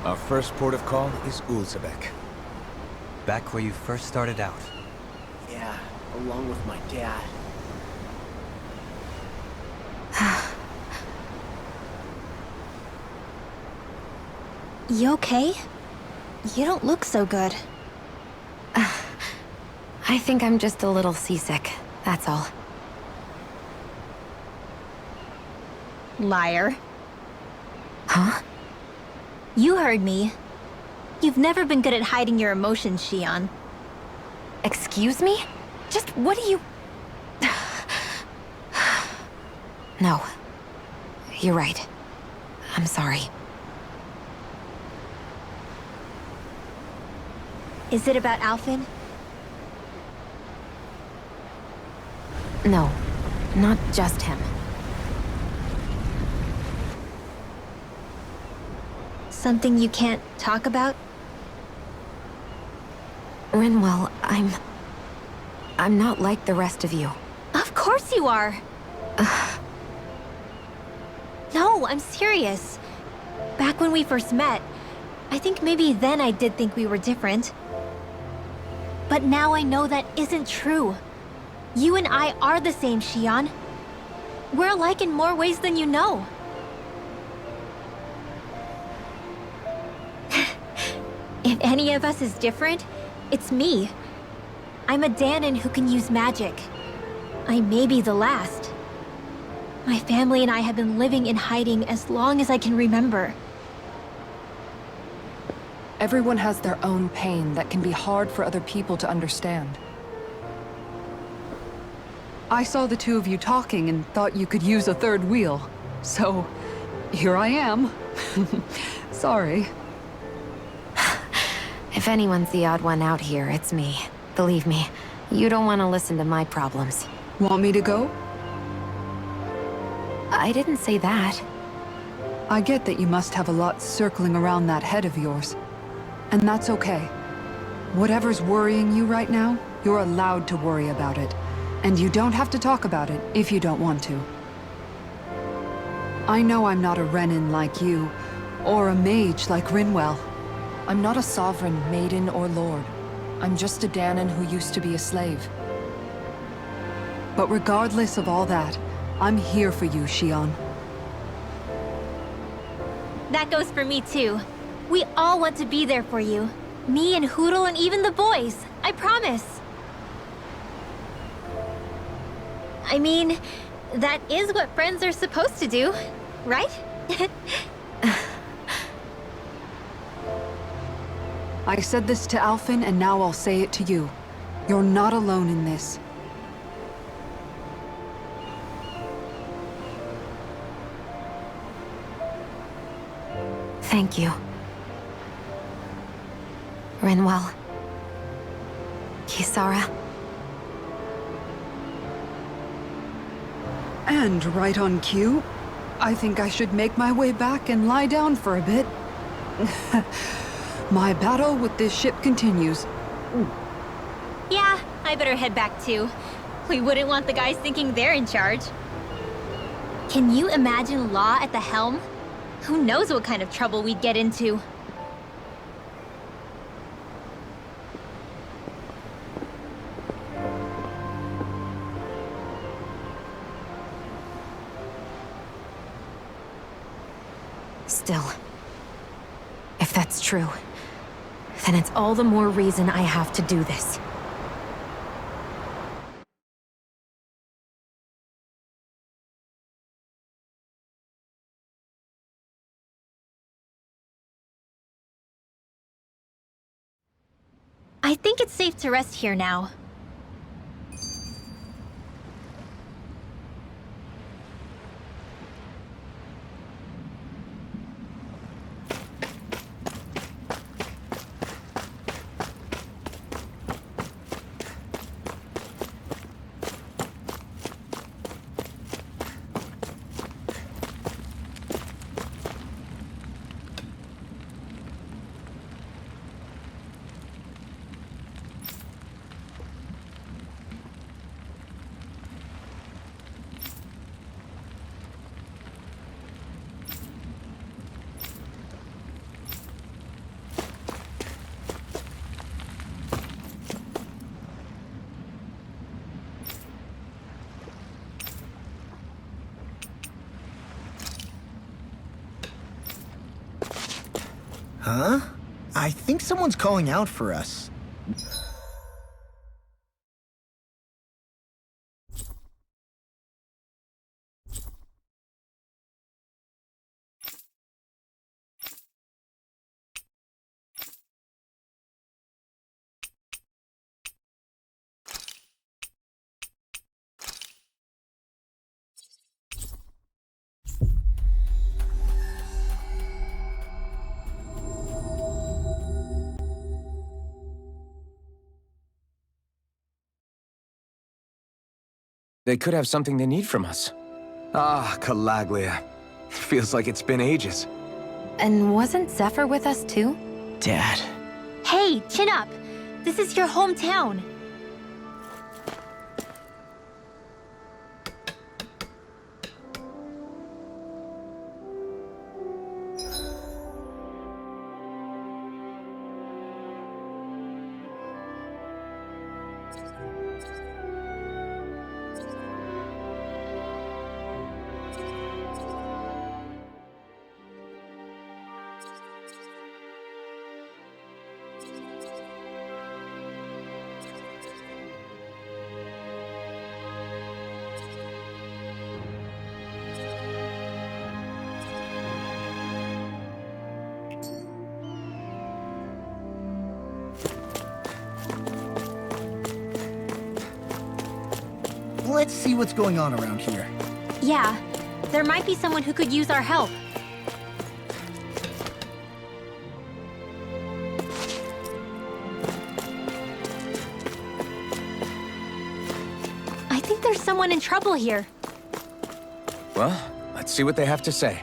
Our first port of call is Ulzebek. Back where you first started out. Yeah, along with my dad. You okay? You don't look so good. I think I'm just a little seasick, that's all. Liar. Huh? You heard me. You've never been good at hiding your emotions, Xion. Excuse me? Just what do you... No. You're right. I'm sorry. Is it about Alphen? No, not just him. Something you can't talk about? Rinwell, I'm not like the rest of you. Of course you are! No, I'm serious. Back when we first met, I think maybe then I did think we were different. But now I know that isn't true. You and I are the same, Xion. We're alike in more ways than you know. If any of us is different, it's me. I'm a Danon who can use magic. I may be the last. My family and I have been living in hiding as long as I can remember. Everyone has their own pain that can be hard for other people to understand. I saw the two of you talking and thought you could use a third wheel. So, here I am. Sorry. If anyone's the odd one out here, it's me. Believe me, you don't want to listen to my problems. Want me to go? I didn't say that. I get that you must have a lot circling around that head of yours. And that's okay. Whatever's worrying you right now, you're allowed to worry about it. And you don't have to talk about it if you don't want to. I know I'm not a Renin like you, or a mage like Rinwell. I'm not a sovereign, maiden, or lord. I'm just a Danon who used to be a slave. But regardless of all that, I'm here for you, Xion. That goes for me too. We all want to be there for you. Me and Hootle and even the boys. I promise. I mean, that is what friends are supposed to do, right? I said this to Alphen, and now I'll say it to you. You're not alone in this. Thank you. Rinwell. Kisara. And right on cue, I think I should make my way back and lie down for a bit. My battle with this ship continues. Yeah, I better head back too. We wouldn't want the guys thinking they're in charge. Can you imagine Law at the helm? Who knows what kind of trouble we'd get into? Still, if that's true, then it's all the more reason I have to do this. I think it's safe to rest here now. Huh? I think someone's calling out for us. They could have something they need from us. Ah, Calaglia. Feels like it's been ages. And wasn't Zephyr with us too? Dad. Hey, chin up! This is your hometown. Let's see what's going on around here. Yeah, there might be someone who could use our help. I think there's someone in trouble here. Well, let's see what they have to say.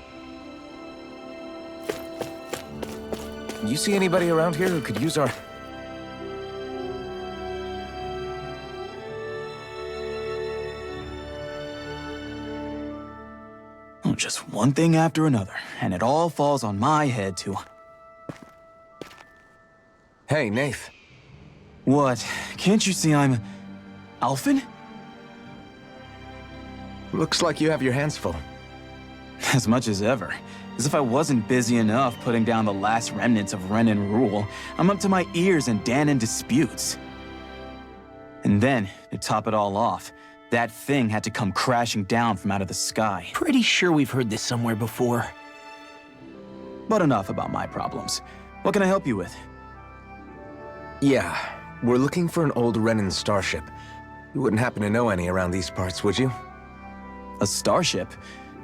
You see anybody around here who could use our... Just one thing after another, and it all falls on my head to... Hey, Nath. What? Can't you see I'm... Alphen? Looks like you have your hands full. As much as ever. As if I wasn't busy enough putting down the last remnants of Renan rule, I'm up to my ears in Danon disputes. And then, to top it all off, that thing had to come crashing down from out of the sky. Pretty sure we've heard this somewhere before. But enough about my problems. What can I help you with? Yeah, we're looking for an old Renan starship. You wouldn't happen to know any around these parts, would you? A starship?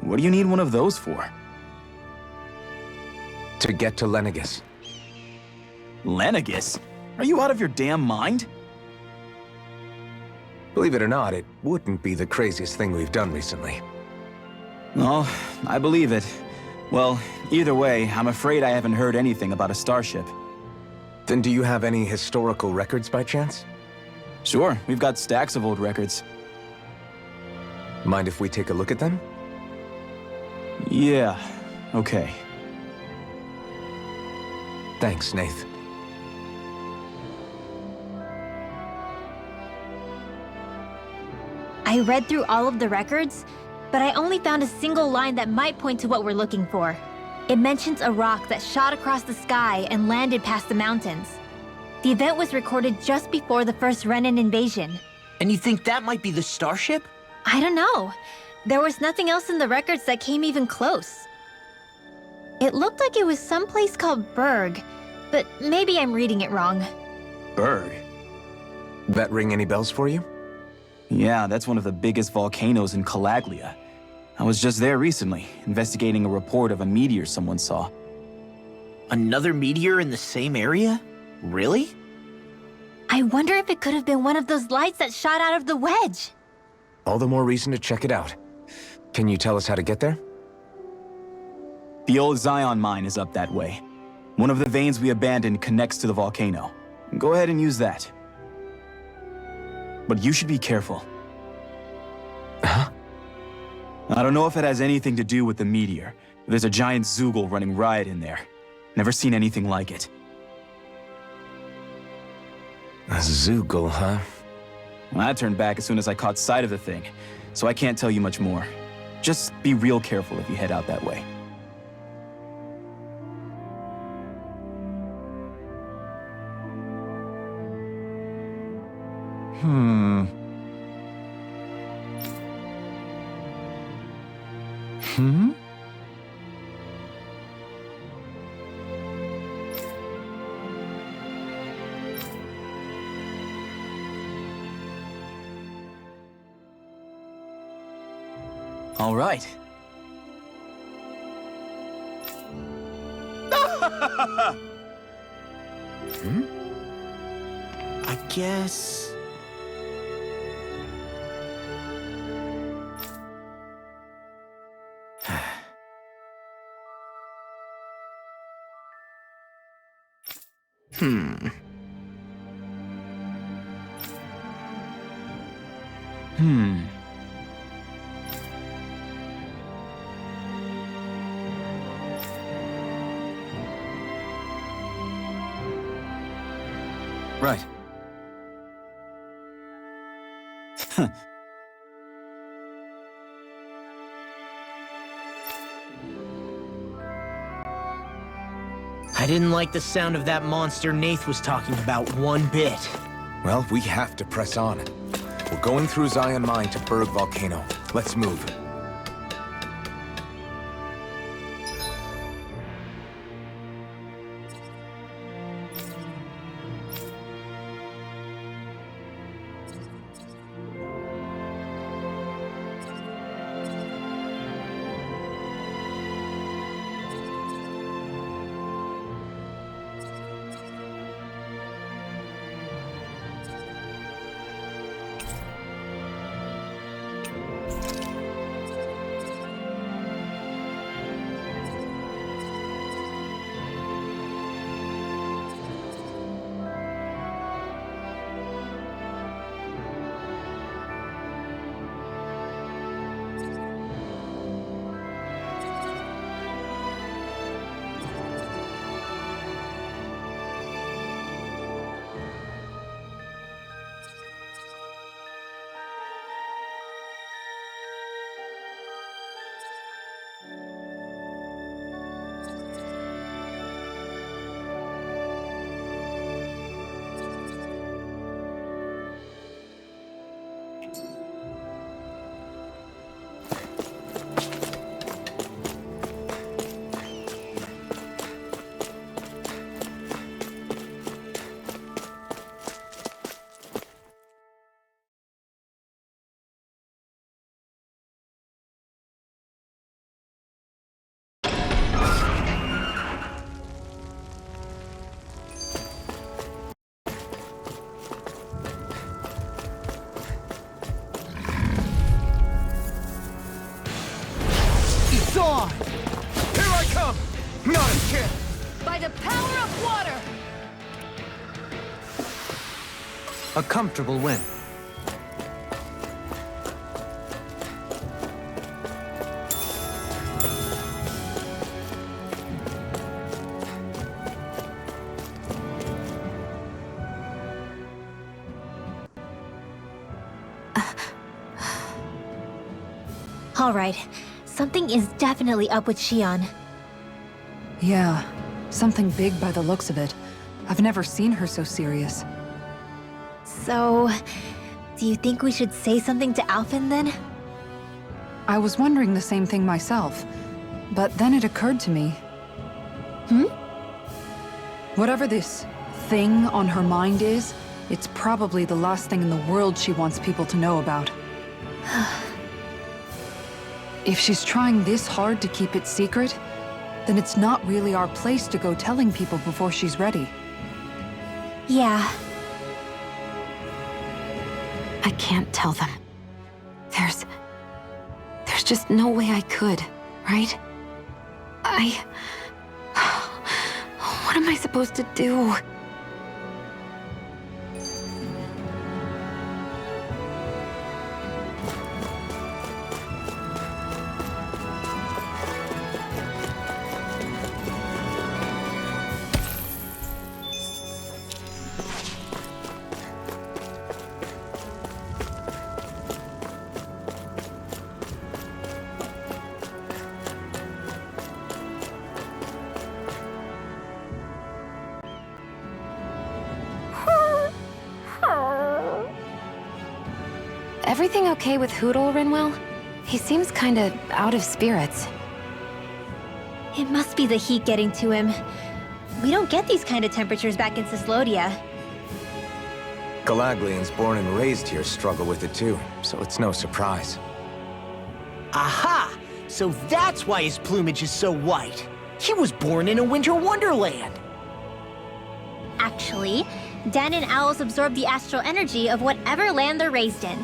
What do you need one of those for? To get to Lenegis. Lenegis? Are you out of your damn mind? Believe it or not, it wouldn't be the craziest thing we've done recently. Oh, I believe it. Well, either way, I'm afraid I haven't heard anything about a starship. Then do you have any historical records by chance? Sure, we've got stacks of old records. Mind if we take a look at them? Yeah, okay. Thanks, Nath. I read through all of the records, but I only found a single line that might point to what we're looking for. It mentions a rock that shot across the sky and landed past the mountains. The event was recorded just before the first Renan invasion. And you think that might be the starship? I don't know. There was nothing else in the records that came even close. It looked like it was someplace called Berg, but maybe I'm reading it wrong. Berg? That ring any bells for you? Yeah, that's one of the biggest volcanoes in Calaglia. I was just there recently, investigating a report of a meteor someone saw. Another meteor in the same area? Really? I wonder if it could have been one of those lights that shot out of the wedge. All the more reason to check it out. Can you tell us how to get there? The old Zion mine is up that way. One of the veins we abandoned connects to the volcano. Go ahead and use that. But you should be careful. Huh? I don't know if it has anything to do with the meteor. There's a giant Zoogle running riot in there. Never seen anything like it. A Zoogle, huh? I turned back as soon as I caught sight of the thing, so I can't tell you much more. Just be real careful if you head out that way. Hmm. Hmm? All right. I guess... Hmm. Hmm. Right. I didn't like the sound of that monster Nath was talking about one bit. Well, we have to press on. We're going through Zion Mine to Berg Volcano. Let's move. It's on! Here I come! Not a chance! By the power of water! A comfortable win. All right. Something is definitely up with Shion. Yeah, something big by the looks of it. I've never seen her so serious. So, do you think we should say something to Alphen then? I was wondering the same thing myself, but then it occurred to me. Whatever this thing on her mind is, it's probably the last thing in the world she wants people to know about. If she's trying this hard to keep it secret, then it's not really our place to go telling people before she's ready. Yeah. I can't tell them. There's just no way I could, right? What am I supposed to do? everything okay with Hootle, Rinwell? He seems kinda out of spirits. It must be the heat getting to him. We don't get these kind of temperatures back in Cyslodia. Galaglians born and raised here struggle with it too, so it's no surprise. Aha! So that's why his plumage is so white. He was born in a winter wonderland. Actually, Dan and owls absorb the astral energy of whatever land they're raised in.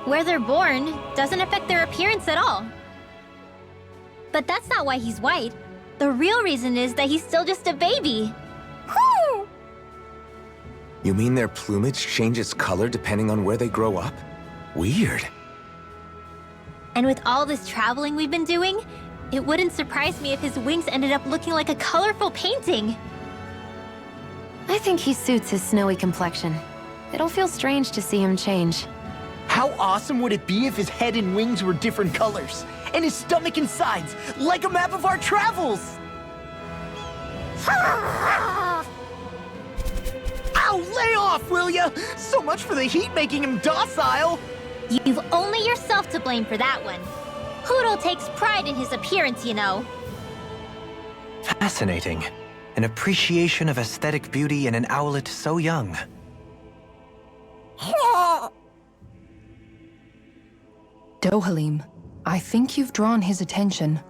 Where they're born doesn't affect their appearance at all. But that's not why he's white. The real reason is that he's still just a baby. Whew! You mean their plumage changes color depending on where they grow up? Weird. And with all this traveling we've been doing, it wouldn't surprise me if his wings ended up looking like a colorful painting. I think he suits his snowy complexion. It'll feel strange to see him change. How awesome would it be if his head and wings were different colors? And his stomach and sides, like a map of our travels! Ow, lay off, will ya? So much for the heat making him docile! You've only yourself to blame for that one. Hootle takes pride in his appearance, you know. Fascinating. An appreciation of aesthetic beauty in an owlet so young. Dohalim, I think you've drawn his attention.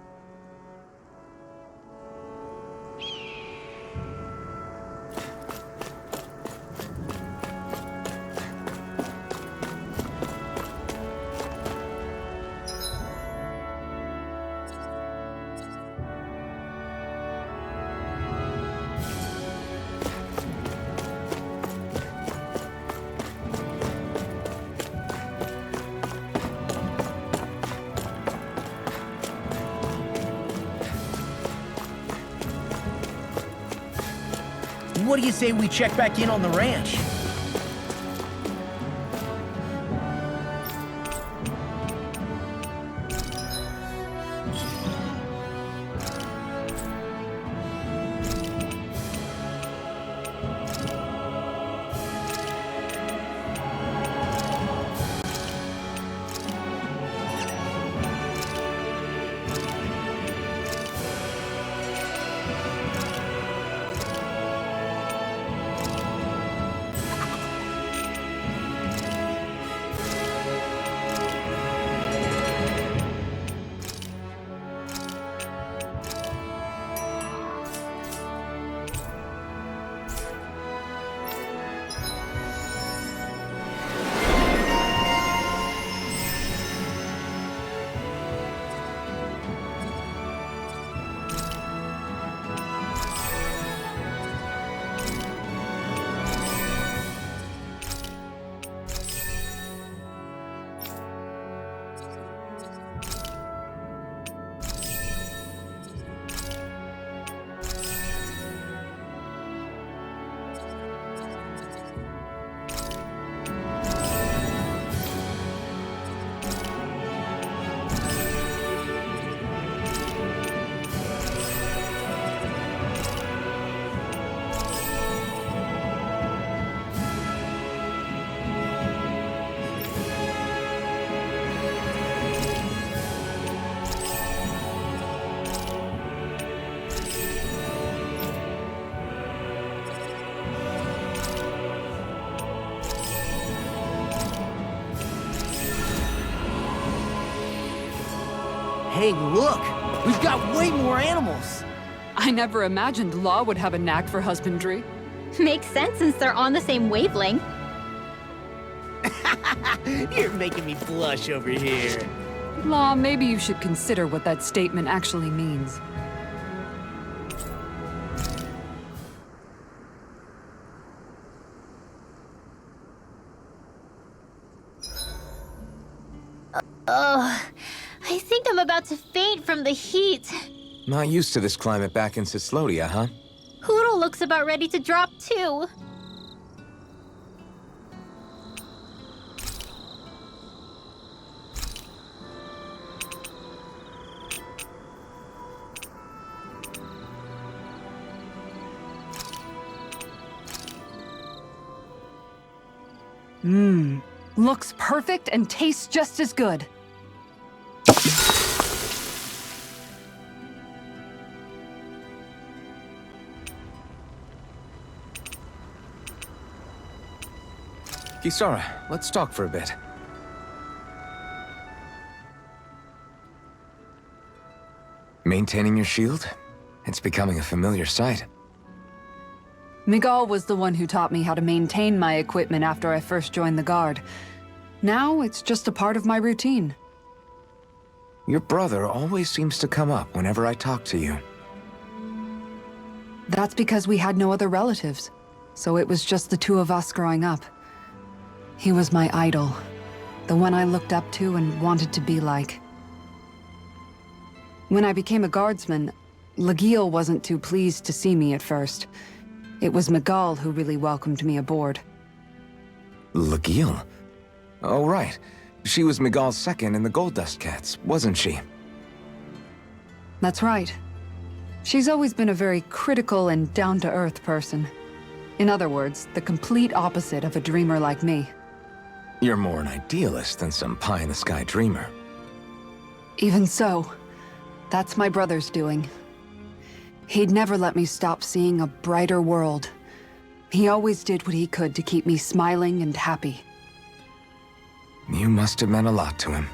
What do you say we check back in on the ranch? Hey, look! We've got way more animals! I never imagined Law would have a knack for husbandry. Makes sense since they're on the same wavelength. You're making me blush over here. Law, maybe you should consider what that statement actually means. Ugh, I think I'm about to faint from the heat. Not used to this climate back in Cyslodia, huh? Hootle looks about ready to drop too. Looks perfect and tastes just as good. Kisara, let's talk for a bit. Maintaining your shield? It's becoming a familiar sight. Miguel was the one who taught me how to maintain my equipment after I first joined the Guard. Now, it's just a part of my routine. Your brother always seems to come up whenever I talk to you. That's because we had no other relatives, so it was just the two of us growing up. He was my idol, the one I looked up to and wanted to be like. When I became a guardsman, Legil wasn't too pleased to see me at first. It was Miguel who really welcomed me aboard. Legil? Oh, right. She was Miguel's second in the Gold Dust Cats, wasn't she? That's right. She's always been a very critical and down-to-earth person. In other words, the complete opposite of a dreamer like me. You're more an idealist than some pie-in-the-sky dreamer. Even so, that's my brother's doing. He'd never let me stop seeing a brighter world. He always did what he could to keep me smiling and happy. You must have meant a lot to him.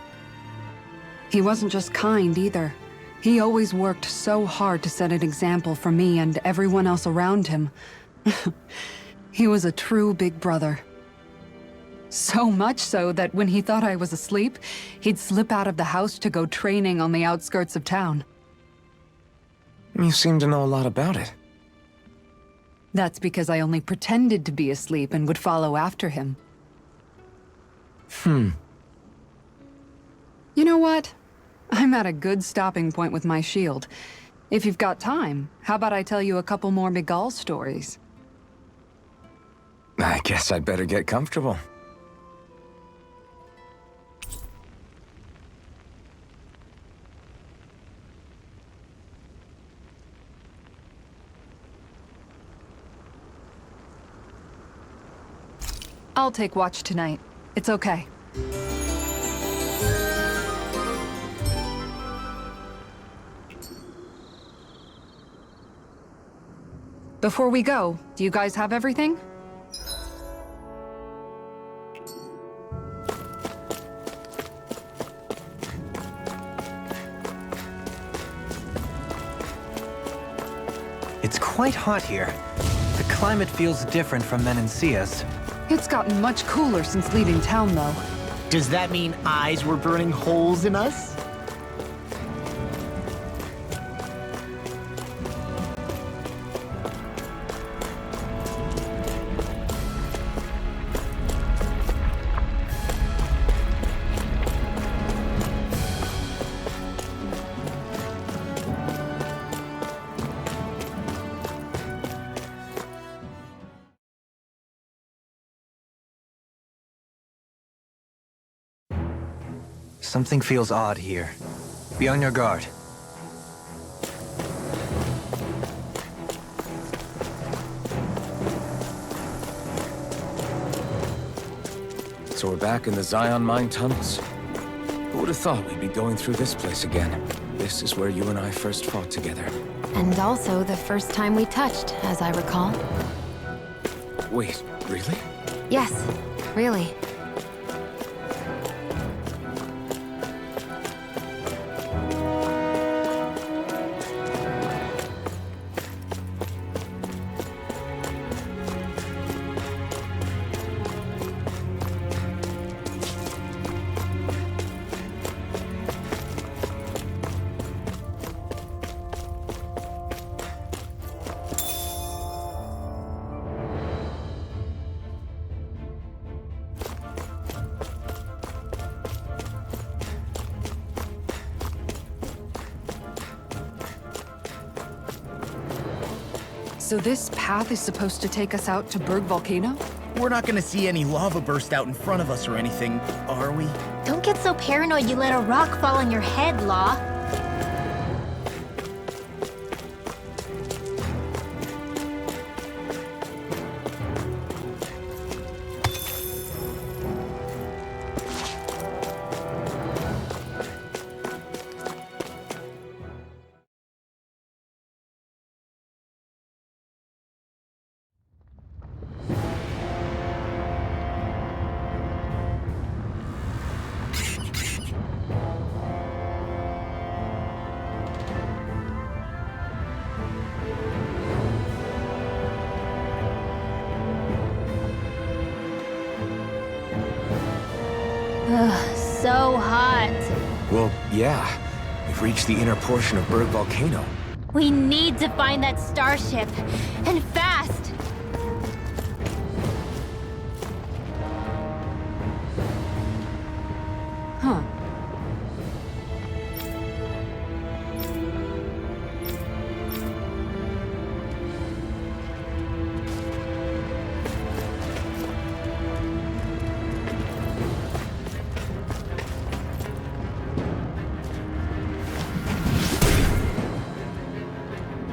He wasn't just kind either. He always worked so hard to set an example for me and everyone else around him. He was a true big brother. So much so that when he thought I was asleep, he'd slip out of the house to go training on the outskirts of town. You seem to know a lot about it. That's because I only pretended to be asleep and would follow after him. You know what? I'm at a good stopping point with my shield. If you've got time, how about I tell you a couple more Miguel stories? I guess I'd better get comfortable. I'll take watch tonight. It's okay. Before we go, do you guys have everything? It's quite hot here. The climate feels different from Menancia's. It's gotten much cooler since leaving town, though. Does that mean eyes were burning holes in us? Something feels odd here. Be on your guard. So we're back in the Zion mine tunnels. Who would have thought we'd be going through this place again? This is where you and I first fought together. And also the first time we touched, as I recall. Wait, really? Yes, really. So this path is supposed to take us out to Berg Volcano? We're not gonna see any lava burst out in front of us or anything, are we? Don't get so paranoid you let a rock fall on your head, Law. Ugh, so hot. Well, yeah. We've reached the inner portion of Berg Volcano. We need to find that starship. And fast! Huh.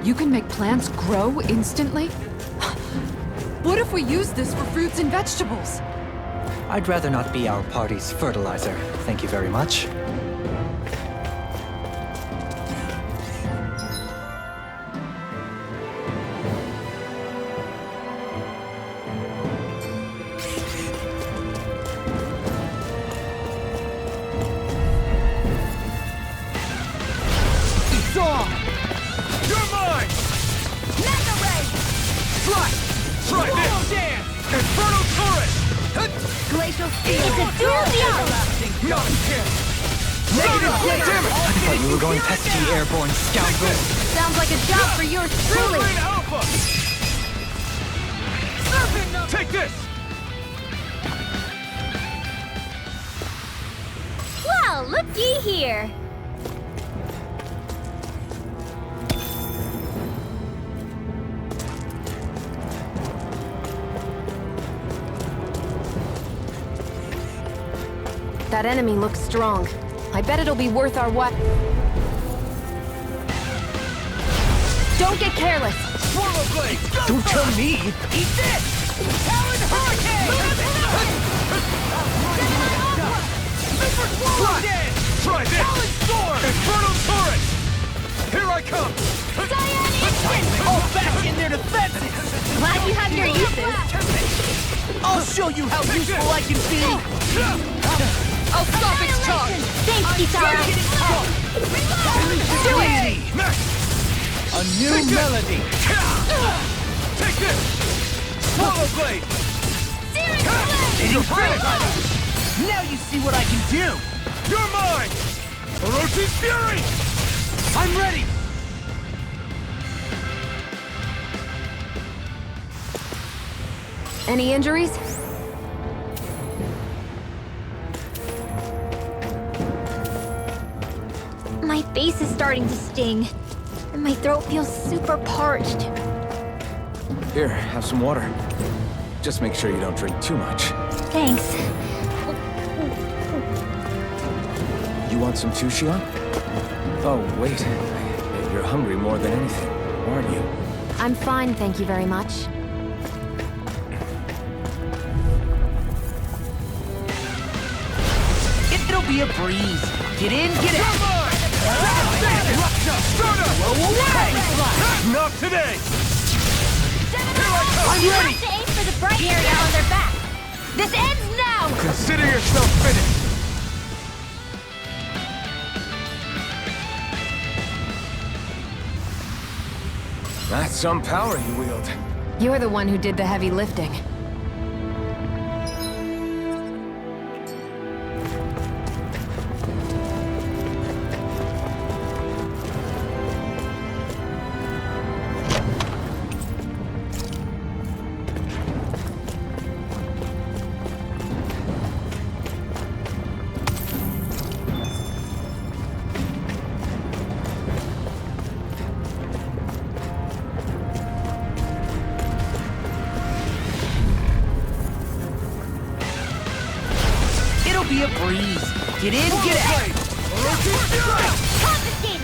You can make plants grow instantly? What if we use this for fruits and vegetables? I'd rather not be our party's fertilizer. Thank you very much. It's on! You're mine! Mega Ray! Try this! Dance! Inferno Turret! Glacial Steel! It's a dual deal! Got him! Negative Damn Damn it! I thought you were going pesky, airborne scoundrel. Sounds like a job for yours truly. Wolverine Alpha! Take this! Well, looky here. That enemy looks strong. I bet it'll be worth our what? Don't get careless! Swallow Blade! Don't tell me! Eat this! Talon Hurricane! Super Swallow Dance! Try this! Talon Storm! Inferno Turret! Here I come! All back in their defenses! Glad you have your uses. I'll show you how useful I can be! I'll stop its charge! Thanks, Kitara. Do it! Max! A new melody! Take this! Swallow Blade! You're finished! Now you see what I can do! You're mine! Oroshi's Fury! I'm ready! Any injuries? My face is starting to sting, and my throat feels super parched. Here, have some water. Just make sure you don't drink too much. Thanks. You want some too, Shion? Oh, wait. You're hungry more than anything, aren't you? I'm fine, thank you very much. It'll be a breeze. Get in, get out! Blow away! Not today! I'm You ready! have to aim for the bright area on their back. This ends now! Consider yourself finished! That's some power you wield. You're the one who did the heavy lifting. Be a breeze. Get in, get out! Confiscated!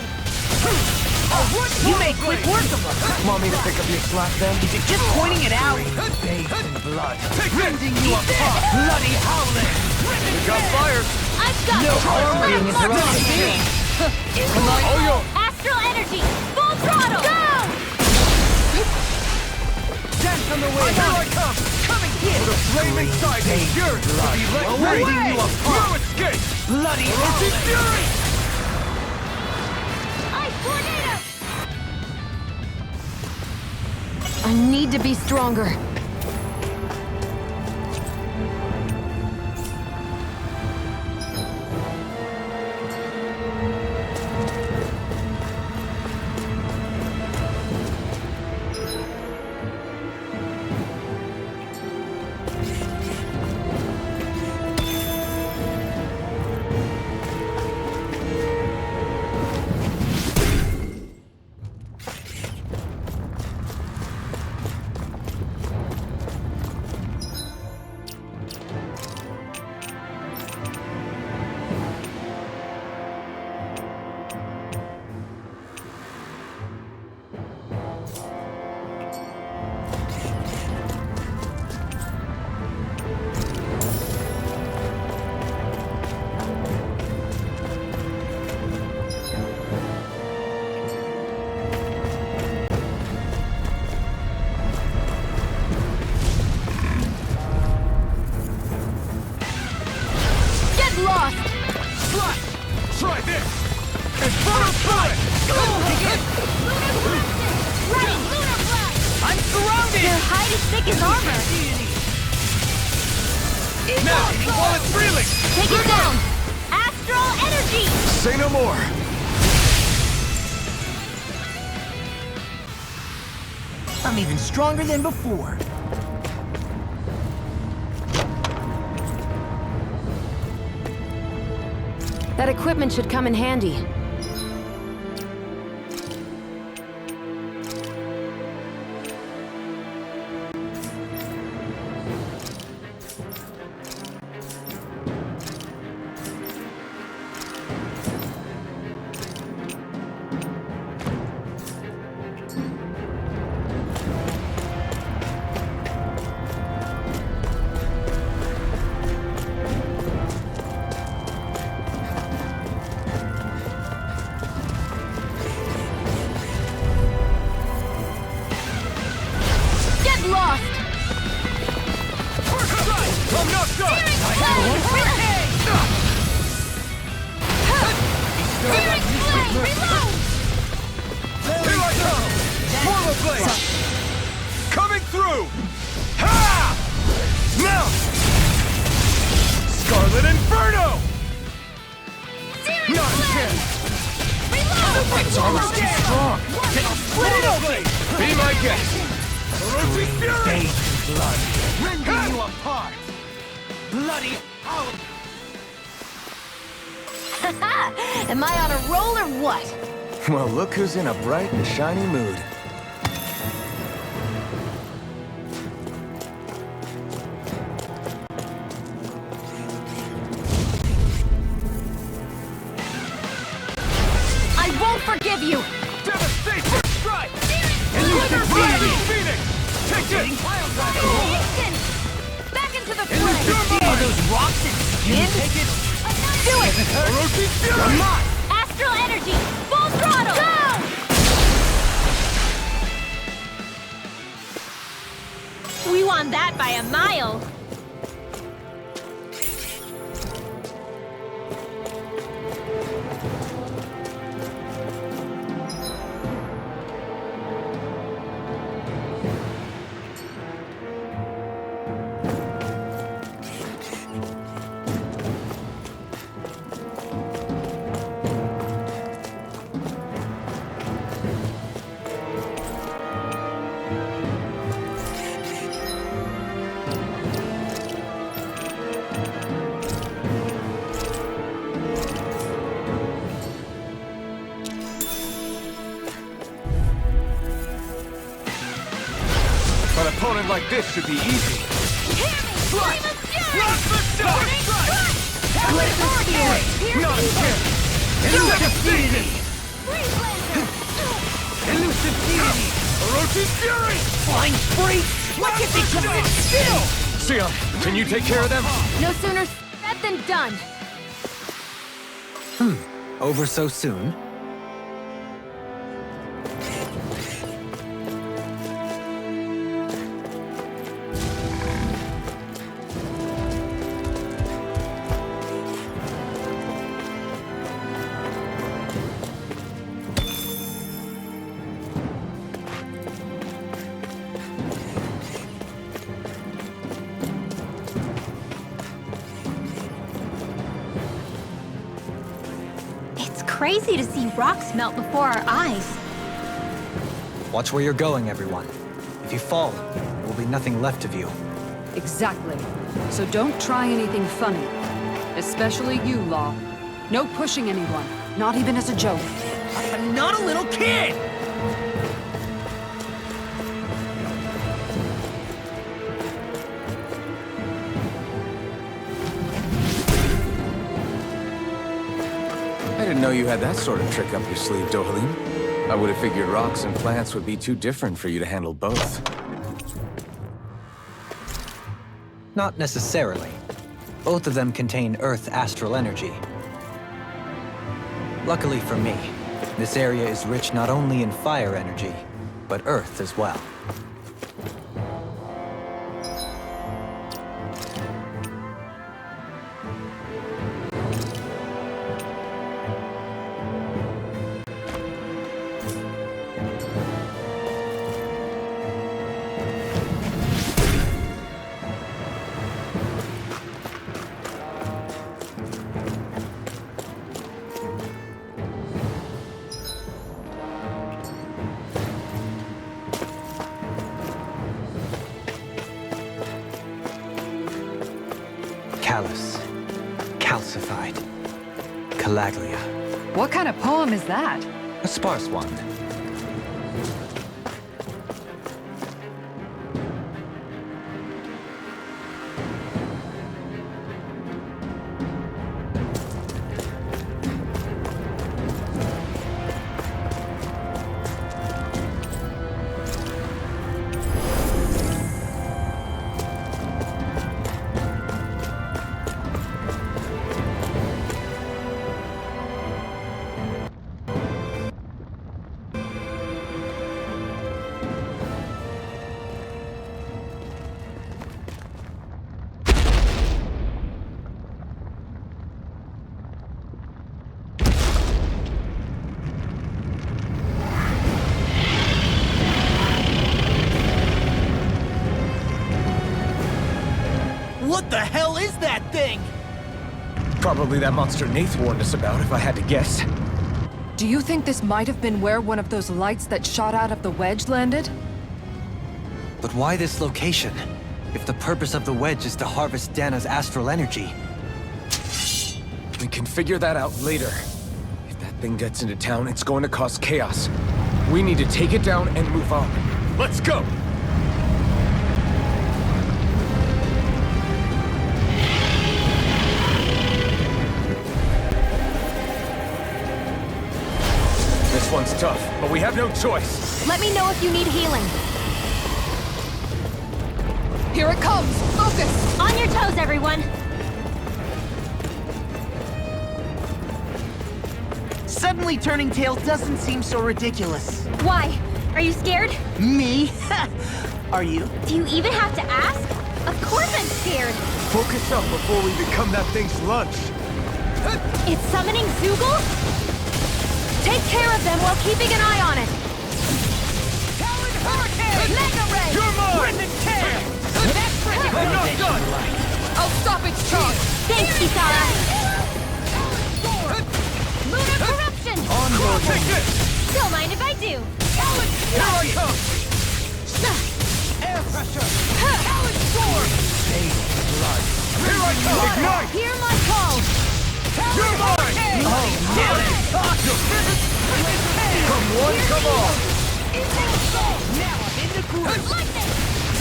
You make quick work of us! Want me to pick up your slack then? Is it just pointing it out? Bathed in blood. Rending you apart! Bloody howling! We got fire! I've got No it! harm being interrupted! All yo! Astral energy! Full throttle! Go! Dance on the way! Here I come! Come and get The flame inside is yours to be let free! Rending you apart! No escape! Bloody Oroshi's howling! Fury! Ice tornado! I need to be stronger. thick is armor? Now, while it's reeling! Take it down! Astral energy! Say no more! I'm even stronger than before. That equipment should come in handy. Lost! First strike! I'm not done! Here I come! Mortal Blade! Coming through! Ha! Now! Scarlet Inferno! Not a chance! It's almost too strong! Split it open! Be my guest! Orochi Fury! Blood, rending you apart. Bloody out. Am I on a roll or what? Well, look who's in a bright and shiny mood. I won't forgive you! Devastation strike! Phoenix! Take it! Instant! Back into the fray! Are those rocks and skin? Take it. Do it! Orochi Fury! Astral energy! Full throttle! Go! We won that by a mile! An opponent like this should be easy. Strike! Not a chance! Elusive Deity! Elusive Deity. Orochi Fury! Flying spree. What if they just sit still? Sion, can you take care of them? No sooner said than done! Over so soon? Crazy to see rocks melt before our eyes. Watch where you're going, everyone. If you fall, there will be nothing left of you. Exactly. So don't try anything funny. Especially you, Law. No pushing anyone, not even as a joke. I'm not a little kid! I didn't know you had that sort of trick up your sleeve, Dohalim. I would have figured rocks and plants would be too different for you to handle both. Not necessarily. Both of them contain Earth astral energy. Luckily for me, this area is rich not only in fire energy, but Earth as well. Callous. Calcified. Calaglia. What kind of poem is that? A sparse one. What the hell is that thing? Probably that monster Nath warned us about, if I had to guess. Do you think this might have been where one of those lights that shot out of the wedge landed? But why this location? If the purpose of the wedge is to harvest Dana's astral energy. We can figure that out later. If that thing gets into town, it's going to cause chaos. We need to take it down and move on. Let's go! This one's tough, but we have no choice. Let me know if you need healing. Here it comes! Focus! On your toes, everyone! Suddenly turning tail doesn't seem so ridiculous. Why? Are you scared? Me? Are you? Do you even have to ask? Of course I'm scared! Focus up before we become that thing's lunch. It's summoning Zoogles? Take care of them while keeping an eye on it. Mega Ray! You're mine! Wind and tear! I'm not done! I'll stop its charge! Thanks, Kisara! Lunar Corruption! Take this! Don't mind if I do! Here I come! Air pressure! Talon Sword! Here I come! Ignite! Hear my call! You're mine! Damn it! Come one, come all! Now I'm in the groove! Lightning!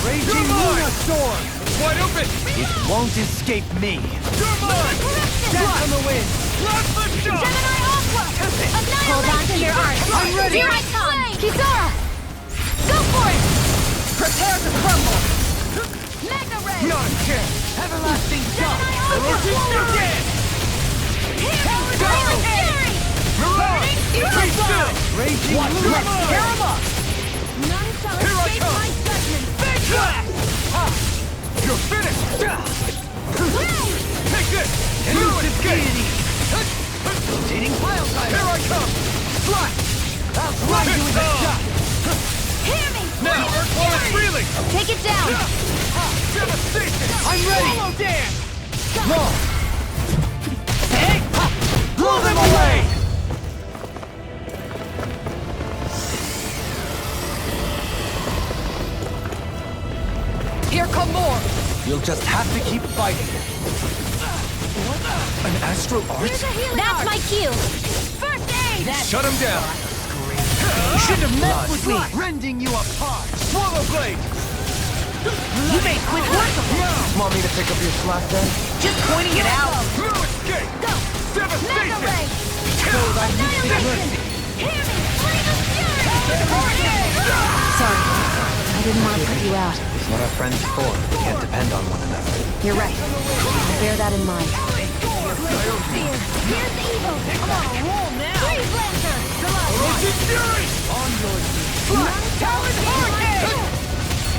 Raging mine! Luna Sword! It's wide open! It won't escape me! You're mine! Death from the wind! Let the shot! Gemini Aqua! Hold on to your arms! I'm ready! Here I come! Kisara! Go for it! Prepare to crumble! Mega Ray! Not a chance! Everlasting Jump! Dance! Mirage! Stay still! Raging Luna! Tear him up! None shall Here I escape come. my judgment! Big blast! You're finished! Take this! And you Elusive escape! deity! Rotating pile Here tire! I come! Flash! I'll slide you with a shot! Hear me! Now, Earthfall is reeling! Take it down! Devastation! I'm ready! Follow dance! Roll! Hey! Blow them away! Here come more! You'll just have to keep fighting. An astral art? That's my cue! First aid! Shut him down! You shouldn't have messed with me! Rending you apart! Swallow blade! You made quick work of it! Want me to pick up your slack then? Just pointing it out! No escape! Mega Devastation! Ray! So thy Annihilation! Hear me! Flame of Fury! Sorry. I didn't want to put you out. It's what our friends are for. We can't depend on one another. You're right. I'll bear that in mind. Here's evil! I'm on a roll now! Freeze Lancer! Roasted Fury! On yours! Talon Hurricane!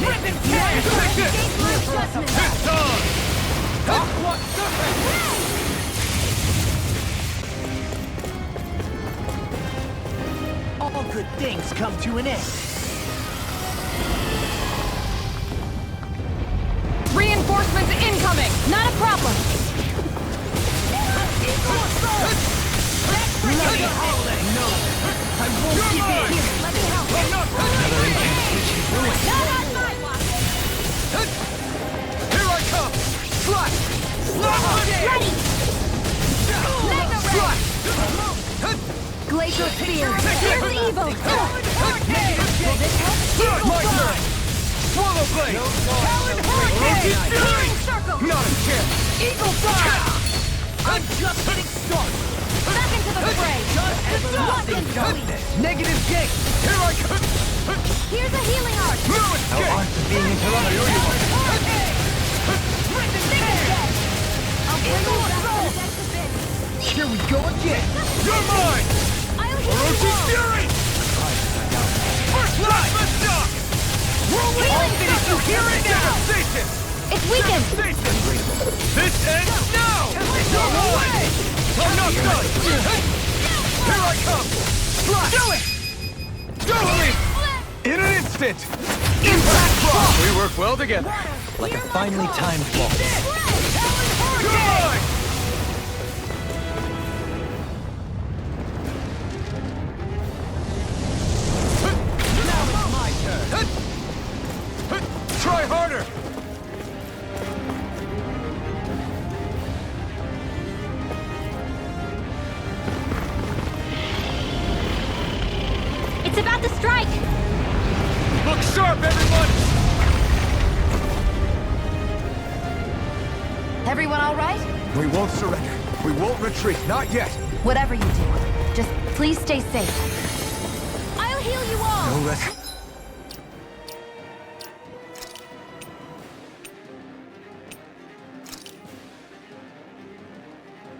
Rip and tear! Take this! Escape my judgment! It's on! Aqua Serpent! All good things come to an end. Reinforcements incoming! Not a problem! Let me hold it! No! I won't give in! Let me help! Another incantation ruined. Not on my watch! Here I come! Flush! Ready! Glacial Spear! Here's evil! My turn! Swallow Blade! Orochi Fury! Not a chance! Eagle Fire! I'm just getting started! Back into the fray! Lock and Negative gate! Here I come! Here's a healing arc! No escape! Arts are being interrupted. I'll bring you back to the depths of it. Here we go again! You're mine! I'll heal you Orochi all. Fury! First Plasma Shock! I'll finish you here and now! Devastation! It's weakened! This ends now! You're mine! I'm not done! Here I come! Do it! Dueling! In an instant! Impact Block! We work well together. Like a finely timed waltz. You're mine! Now it's my turn! Try harder! It's about to strike! Look sharp, everyone! Everyone all right? We won't surrender. We won't retreat. Not yet. Whatever you do, just please stay safe. I'll heal you all! No rest.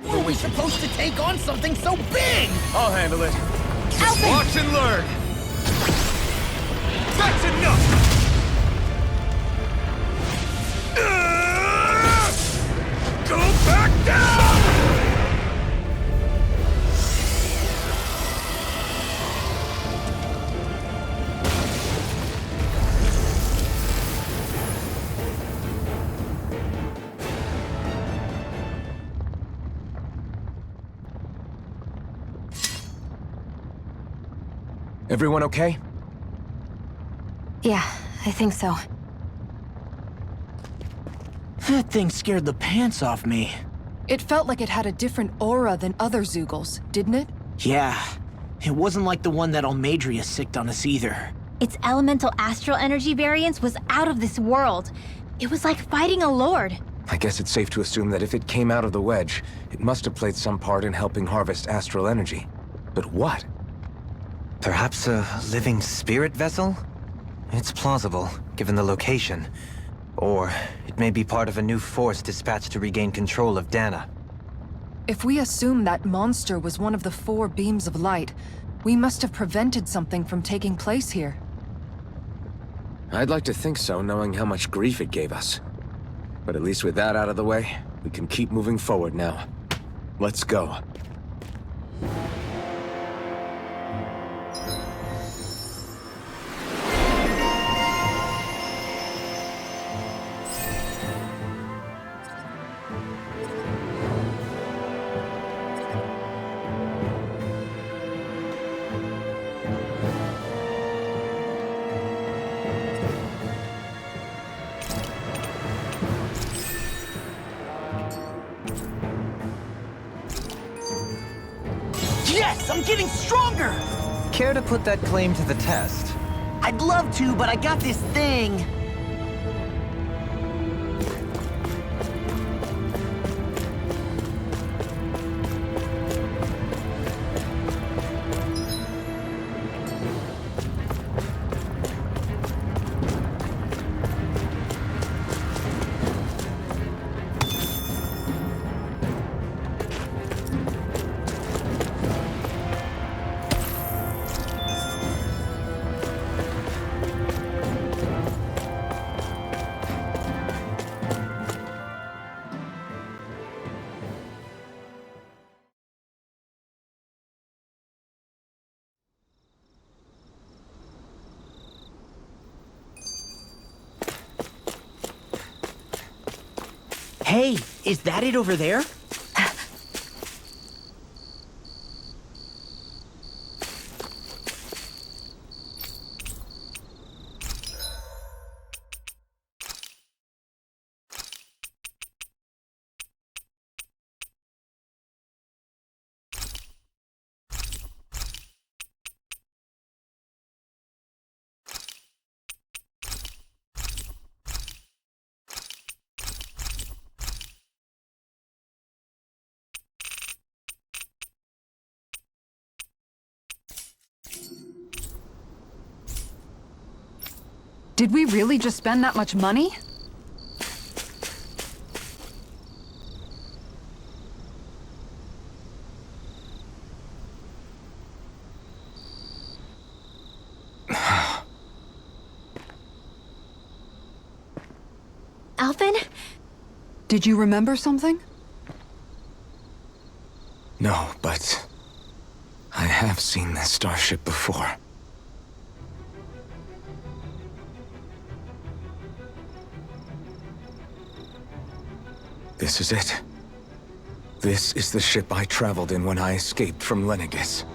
Were we supposed to take on something so big? I'll handle it. Alphen! Watch and learn. That's enough! Go back down! Everyone okay? Yeah, I think so. That thing scared the pants off me. It felt like it had a different aura than other Zeugles, didn't it? Yeah. It wasn't like the one that Almadria sicked on us either. Its elemental astral energy variance was out of this world. It was like fighting a lord. I guess it's safe to assume that if it came out of the wedge, it must have played some part in helping harvest astral energy. But what? Perhaps a living spirit vessel? It's plausible, given the location. Or it may be part of a new force dispatched to regain control of Dana. If we assume that monster was one of the 4 beams of light, we must have prevented something from taking place here. I'd like to think so, knowing how much grief it gave us. But at least with that out of the way, we can keep moving forward now. Let's go. Yes, I'm getting stronger! Care to put that claim to the test? I'd love to, but I got this thing. Hey, is that it over there? Did we really just spend that much money? Alvin? Did you remember something? No, but I have seen this starship before. This is it. This is the ship I traveled in when I escaped from Lenegis.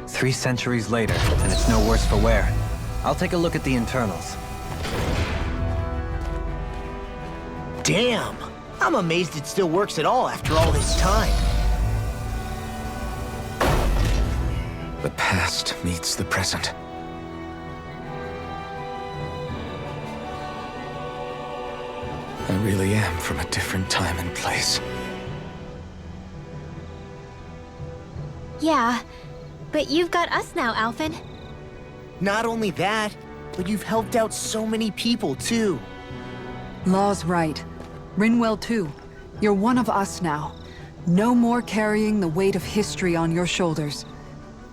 Three centuries later, and it's no worse for wear. I'll take a look at the internals. Damn! I'm amazed it still works at all after all this time. The past meets the present. I really am from a different time and place. Yeah, but you've got us now, Alvin. Not only that, but you've helped out so many people, too. Law's right. Rinwell too. You're one of us now. No more carrying the weight of history on your shoulders.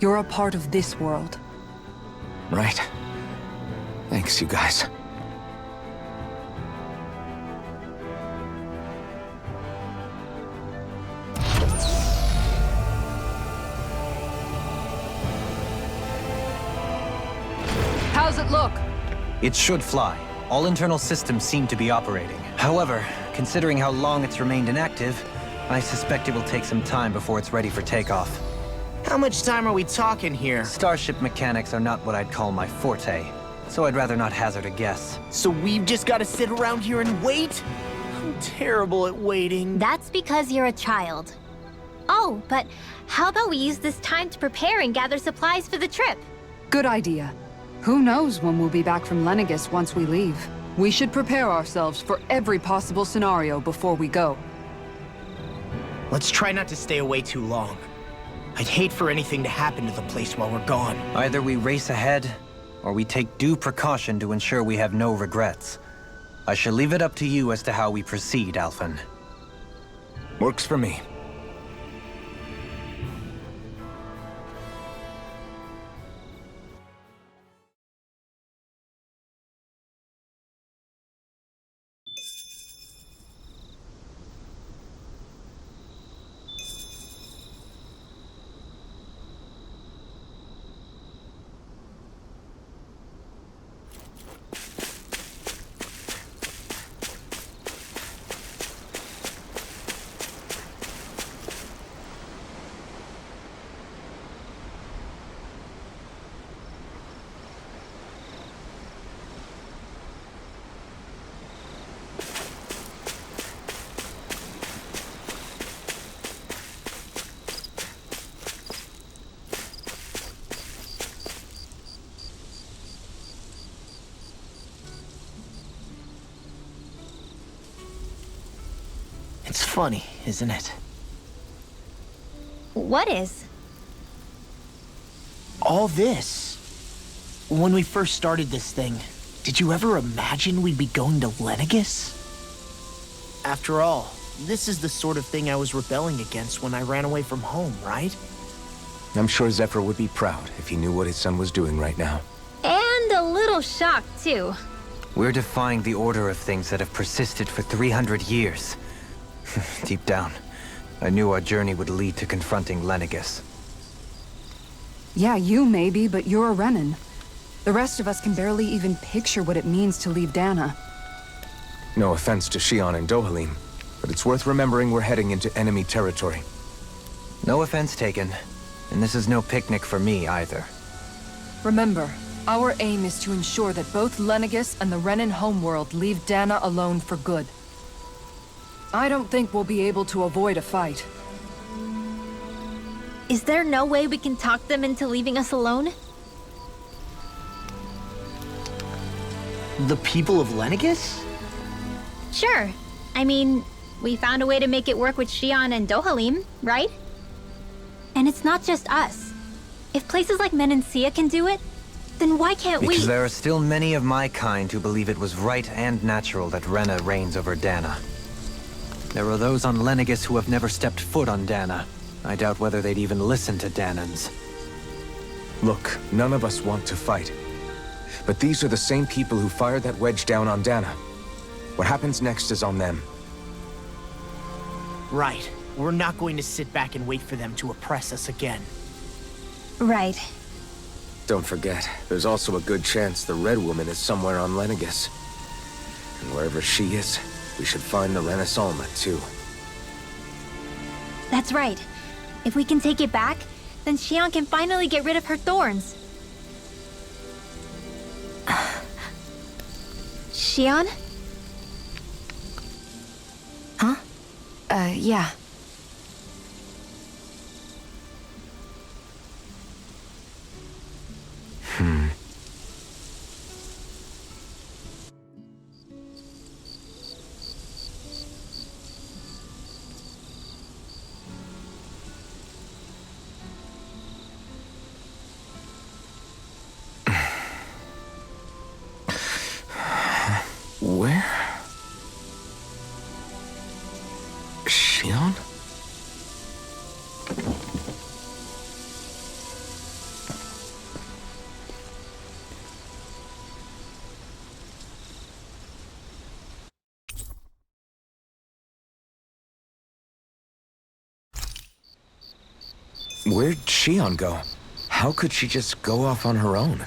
You're a part of this world. Right. Thanks, you guys. How's it look? It should fly. All internal systems seem to be operating. However, considering how long it's remained inactive, I suspect it will take some time before it's ready for takeoff. How much time are we talking here? Starship mechanics are not what I'd call my forte, so I'd rather not hazard a guess. So we've just got to sit around here and wait? I'm terrible at waiting. That's because you're a child. Oh, but how about we use this time to prepare and gather supplies for the trip? Good idea. Who knows when we'll be back from Lenegis once we leave. We should prepare ourselves for every possible scenario before we go. Let's try not to stay away too long. I'd hate for anything to happen to the place while we're gone. Either we race ahead, or we take due precaution to ensure we have no regrets. I shall leave it up to you as to how we proceed, Alphen. Works for me. It's funny, isn't it? What is? All this. When we first started this thing, did you ever imagine we'd be going to Lenegis? After all, this is the sort of thing I was rebelling against when I ran away from home, right? I'm sure Zephyr would be proud if he knew what his son was doing right now. And a little shocked, too. We're defying the order of things that have persisted for 300 years. Deep down, I knew our journey would lead to confronting Lenegis. Yeah, you maybe, but you're a Renan. The rest of us can barely even picture what it means to leave Dana. No offense to Shion and Dohalim, but it's worth remembering we're heading into enemy territory. No offense taken, and this is no picnic for me either. Remember, our aim is to ensure that both Lenegis and the Renan homeworld leave Dana alone for good. I don't think we'll be able to avoid a fight. Is there no way we can talk them into leaving us alone? The people of Lenegis? Sure. I mean, We found a way to make it work with Xion and Dohalim, right? And it's not just us. If places like Menancia can do it, then why can't we? Because there are still many of my kind who believe it was right and natural that Rena reigns over Dana. There are those on Lenegis who have never stepped foot on Dana. I doubt whether they'd even listen to Danans. Look, none of us want to fight. But these are the same people who fired that wedge down on Dana. What happens next is on them. Right. We're not going to sit back and wait for them to oppress us again. Right. Don't forget, there's also a good chance the Red Woman is somewhere on Lenegis. And wherever she is, we should find the Renaissance too. That's right. If we can take it back, then Xion can finally get rid of her thorns. Xion? Huh? Yeah. Where? Xion? Where'd Xion go? How could she just go off on her own?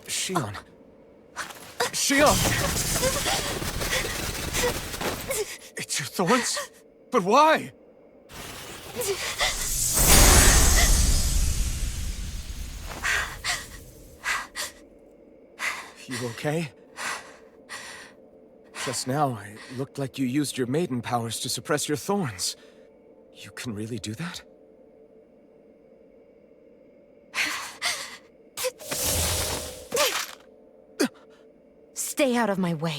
Xion. Xion! It's your thorns? But why? You okay? Just now, it looked like you used your maiden powers to suppress your thorns. You can really do that? Stay out of my way.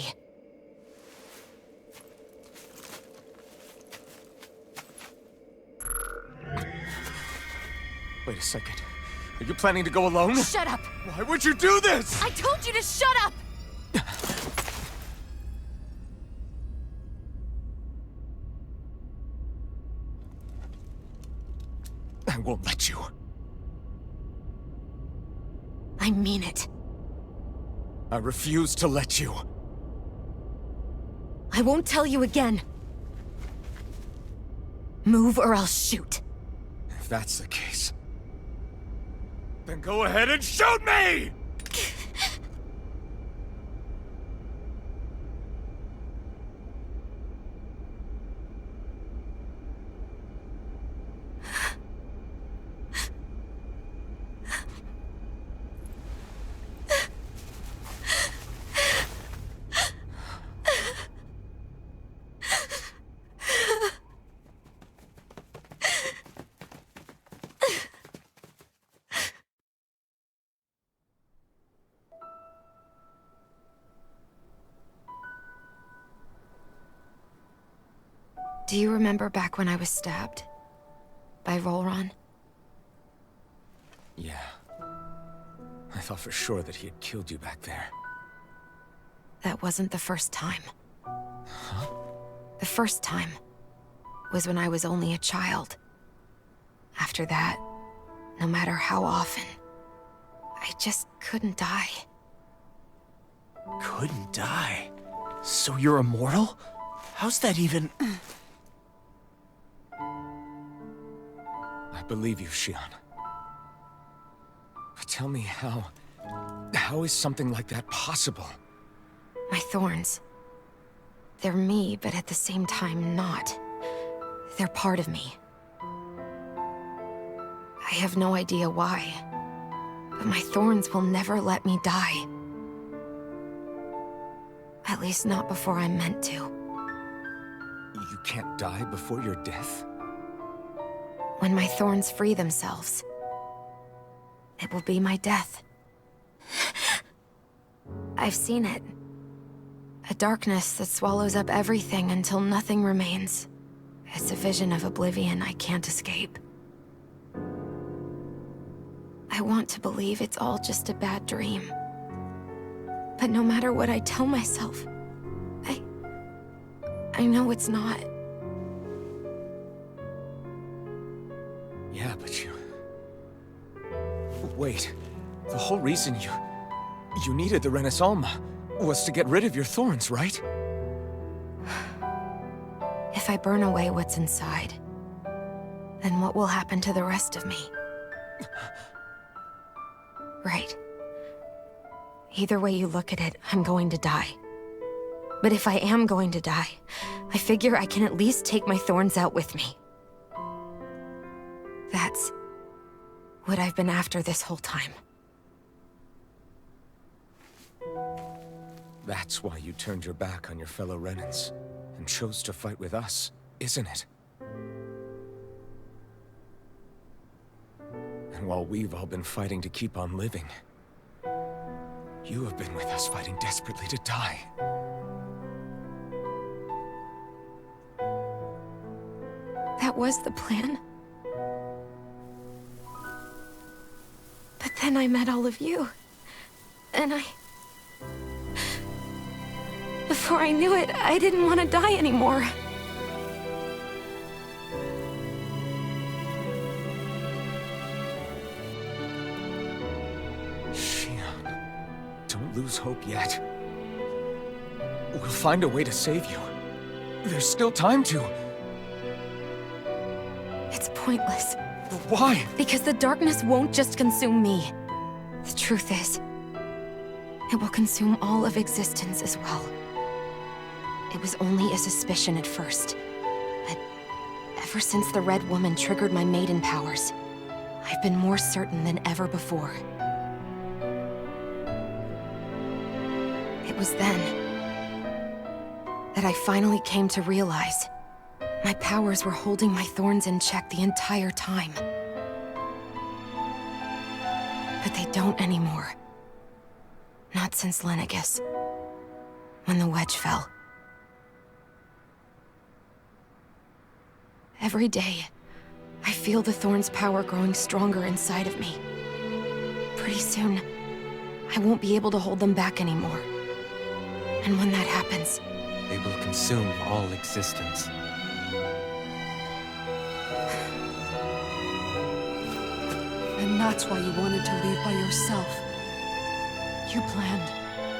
Wait a second. Are you planning to go alone? Shut up! Why would you do this? I told you to shut up! I won't let you. I mean it. I refuse to let you. I won't tell you again. Move or I'll shoot. If that's the case, then go ahead and shoot me! Do you remember back when I was stabbed? By Rolron? Yeah. I thought for sure that he had killed you back there. That wasn't the first time. Huh? The first time was when I was only a child. After that, no matter how often, I just couldn't die. Couldn't die? So you're immortal? How's that even... I believe you, Xion. But tell me how is something like that possible? My thorns. They're me, but at the same time not. They're part of me. I have no idea why, but my thorns will never let me die. At least not before I'm meant to. You can't die before your death? When my thorns free themselves, it will be my death. I've seen it. A darkness that swallows up everything until nothing remains. It's a vision of oblivion I can't escape. I want to believe it's all just a bad dream. But no matter what I tell myself, I know it's not. Yeah, but you... Wait. The whole reason you needed the Renaissance was to get rid of your thorns, right? If I burn away what's inside, then what will happen to the rest of me? Right. Either way you look at it, I'm going to die. But if I am going to die, I figure I can at least take my thorns out with me. That's what I've been after this whole time. That's why you turned your back on your fellow Renans and chose to fight with us, isn't it? And while we've all been fighting to keep on living, you have been with us fighting desperately to die. That was the plan. But then I met all of you. And before I knew it, I didn't want to die anymore. Shion, don't lose hope yet. We'll find a way to save you. There's still time to. It's pointless. Why? Because the darkness won't just consume me. The truth is, it will consume all of existence as well. It was only a suspicion at first, but ever since the Red Woman triggered my maiden powers, I've been more certain than ever before. It was then that I finally came to realize my powers were holding my thorns in check the entire time. But they don't anymore. Not since Lenegis, when the wedge fell. Every day, I feel the thorn's power growing stronger inside of me. Pretty soon, I won't be able to hold them back anymore. And when that happens, They will consume all existence. And that's why you wanted to leave by yourself. You planned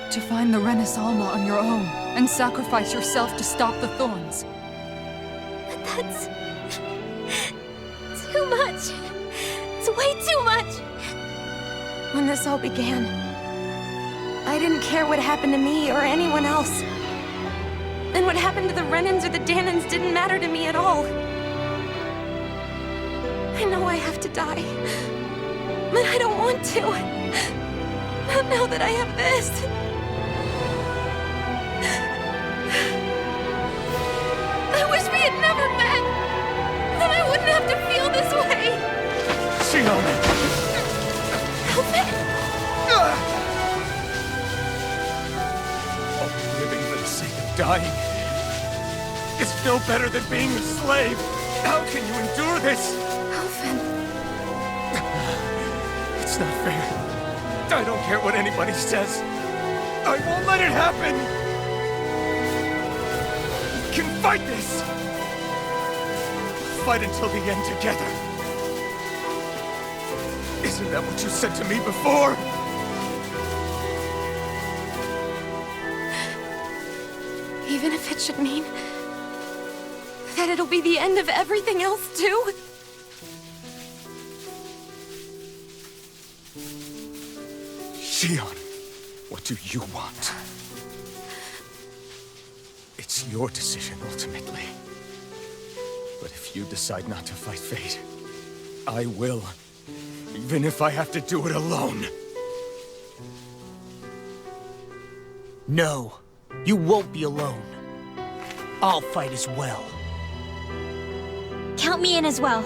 to find the Renaissance on your own and sacrifice yourself to stop the thorns. But that's... too much. It's way too much. when this all began, I didn't care what happened to me or anyone else. And what happened to the Renans or the Danans didn't matter to me at all. I know I have to die, but I don't want to. Not now that I have this. I wish we had never met. Then I wouldn't have to feel this way. Shion! Help it. Living for the sake of dying is no better than being a slave. How can you endure this? Elfin. It's not fair. I don't care what anybody says. I won't let it happen. We can fight this. Fight until the end together. Isn't that what you said to me before? Even if it should mean that it'll be the end of everything else, too? Shion, what do you want? It's your decision, ultimately. But if you decide not to fight fate, I will. Even if I have to do it alone. No. You won't be alone. I'll fight as well. Count me in as well.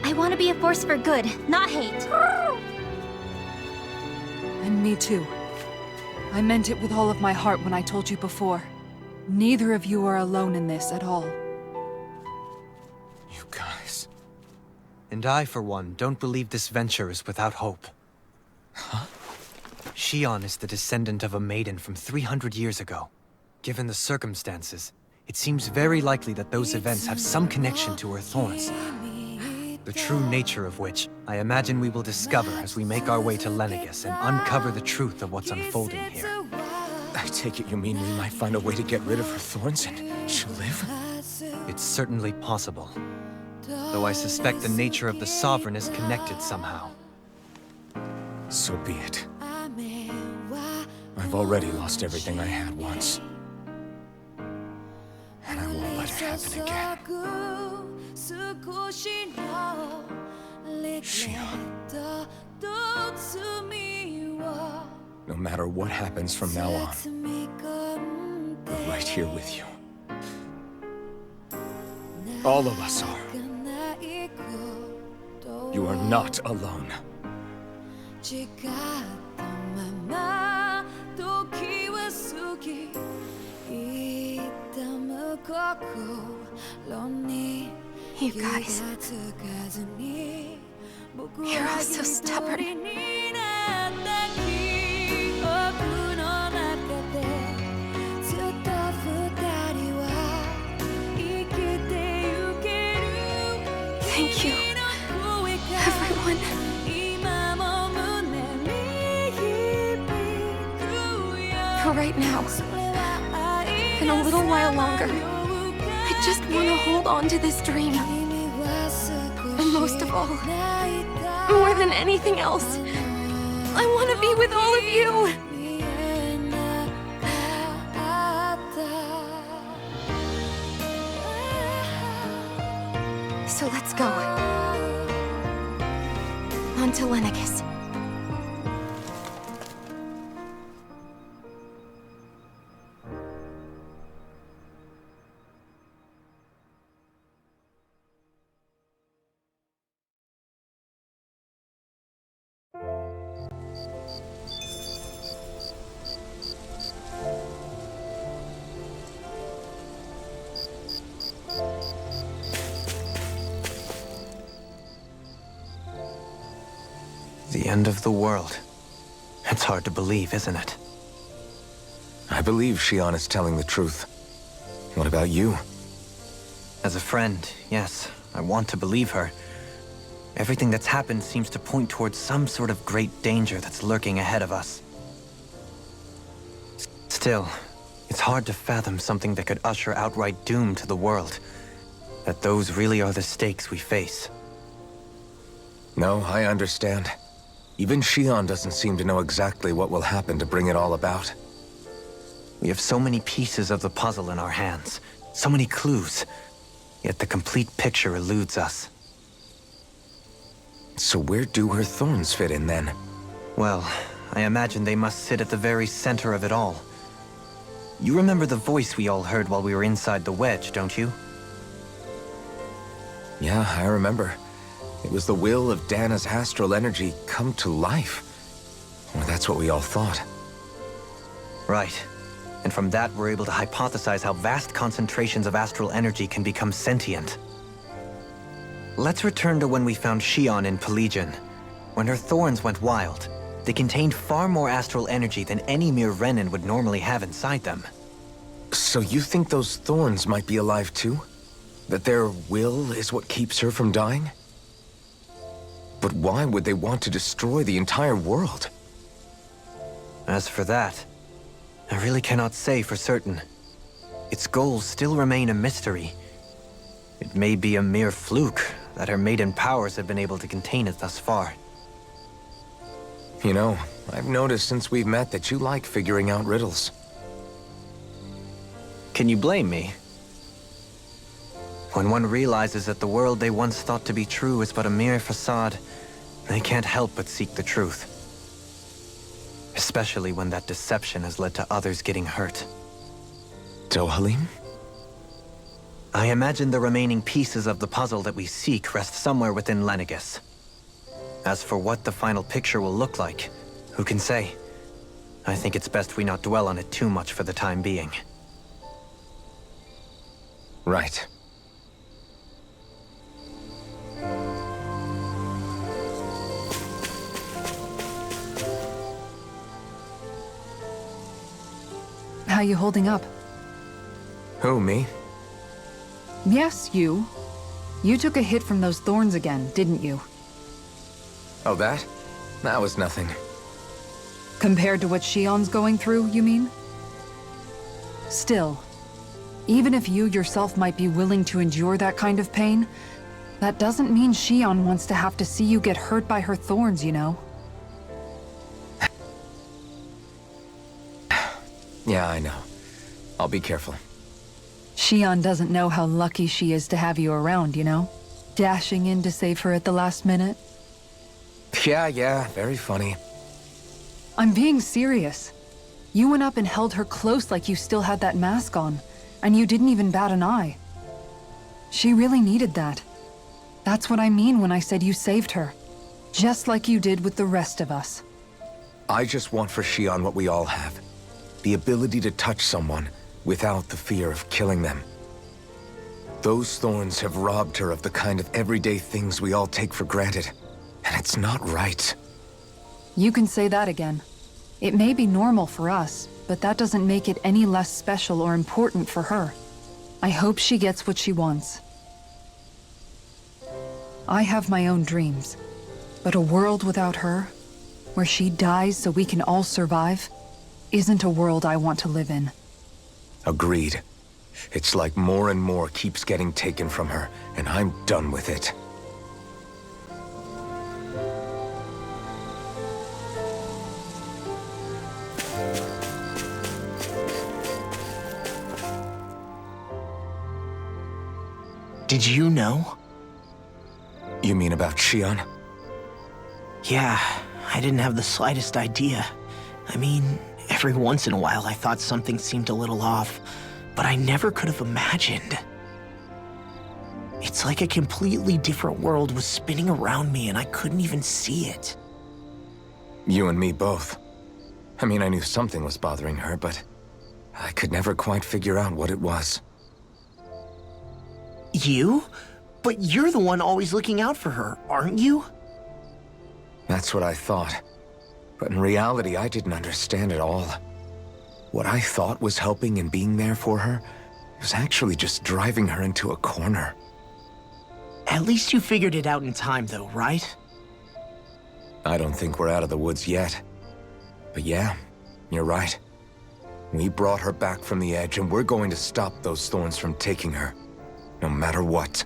I want to be a force for good, not hate. And me too. I meant it with all of my heart when I told you before. Neither of you are alone in this at all. You guys... And I, for one, don't believe this venture is without hope. Huh? Shion is the descendant of a maiden from 300 years ago. Given the circumstances, it seems very likely that those events have some connection to her thorns. The true nature of which, I imagine we will discover as we make our way to Lenegis and uncover the truth of what's unfolding here. I take it you mean we might find a way to get rid of her thorns and she'll live? It's certainly possible. Though I suspect the nature of the Sovereign is connected somehow. So be it. I've already lost everything I had once. And I won't let it happen again. Shion. No matter what happens from now on, we're right here with you. All of us are. You are not alone. You guys... You're all so stubborn. Thank you, everyone. For right now, and a little while longer, I just want to hold on to this dream. And most of all, more than anything else, I want to be with all of you. So let's go. On to Lenegis. The end of the world. It's hard to believe, isn't it? I believe Shion is telling the truth. What about you? As a friend, yes, I want to believe her. Everything that's happened seems to point towards some sort of great danger that's lurking ahead of us. Still, it's hard to fathom something that could usher outright doom to the world. That those really are the stakes we face. No, I understand. Even Shion doesn't seem to know exactly what will happen to bring it all about. We have so many pieces of the puzzle in our hands, so many clues, yet the complete picture eludes us. So where do her thorns fit in then? Well, I imagine they must sit at the very center of it all. You remember the voice we all heard while we were inside the wedge, don't you? Yeah, I remember. It was the will of Dana's astral energy come to life. Or that's what we all thought. Right. And from that, we're able to hypothesize how vast concentrations of astral energy can become sentient. Let's return to when we found Shion in Pelagian. When her thorns went wild, they contained far more astral energy than any mere Renin would normally have inside them. So you think those thorns might be alive too? That their will is what keeps her from dying? But why would they want to destroy the entire world? As for that, I really cannot say for certain. Its goals still remain a mystery. It may be a mere fluke that her maiden powers have been able to contain it thus far. You know, I've noticed since we've met that you like figuring out riddles. Can you blame me? When one realizes that the world they once thought to be true is but a mere facade, they can't help but seek the truth. Especially when that deception has led to others getting hurt. Dohalim? I imagine the remaining pieces of the puzzle that we seek rest somewhere within Lenegis. As for what the final picture will look like, who can say? I think it's best we not dwell on it too much for the time being. Right. How you holding up? Who, me? Yes, you. You took a hit from those thorns again, didn't you? Oh, that? That was nothing. Compared to what Shion's going through, you mean? Still, even if you yourself might be willing to endure that kind of pain, that doesn't mean Shion wants to have to see you get hurt by her thorns, you know? Yeah, I know. I'll be careful. Shion doesn't know how lucky she is to have you around, you know? Dashing in to save her at the last minute. Yeah, very funny. I'm being serious. You went up and held her close like you still had that mask on, and you didn't even bat an eye. She really needed that. That's what I mean when I said you saved her. Just like you did with the rest of us. I just want for Shion what we all have. The ability to touch someone without the fear of killing them. Those thorns have robbed her of the kind of everyday things we all take for granted. And it's not right. You can say that again. It may be normal for us, but that doesn't make it any less special or important for her. I hope she gets what she wants. I have my own dreams, but a world without her, where she dies so we can all survive, isn't a world I want to live in. Agreed. It's like more and more keeps getting taken from her, and I'm done with it. Did you know? You mean about Shion? Yeah, I didn't have the slightest idea. I mean, every once in a while I thought something seemed a little off, but I never could have imagined. It's like a completely different world was spinning around me and I couldn't even see it. You and me both. I mean, I knew something was bothering her, but I could never quite figure out what it was. You? But you're the one always looking out for her, aren't you? That's what I thought. But in reality, I didn't understand at all. What I thought was helping and being there for her was actually just driving her into a corner. At least you figured it out in time, though, right? I don't think we're out of the woods yet. But yeah, you're right. We brought her back from the edge, and we're going to stop those thorns from taking her. No matter what.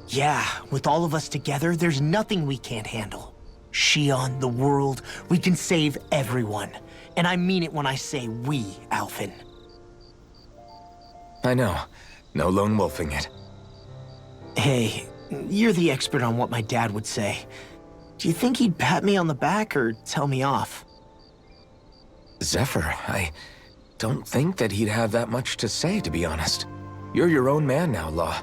Yeah, with all of us together, there's nothing we can't handle. Shion, the world, we can save everyone. And I mean it when I say we, Alphen. I know. No lone wolfing it. Hey, you're the expert on what my dad would say. Do you think he'd pat me on the back or tell me off? Zephyr, I don't think that he'd have that much to say, to be honest. You're your own man now, Law.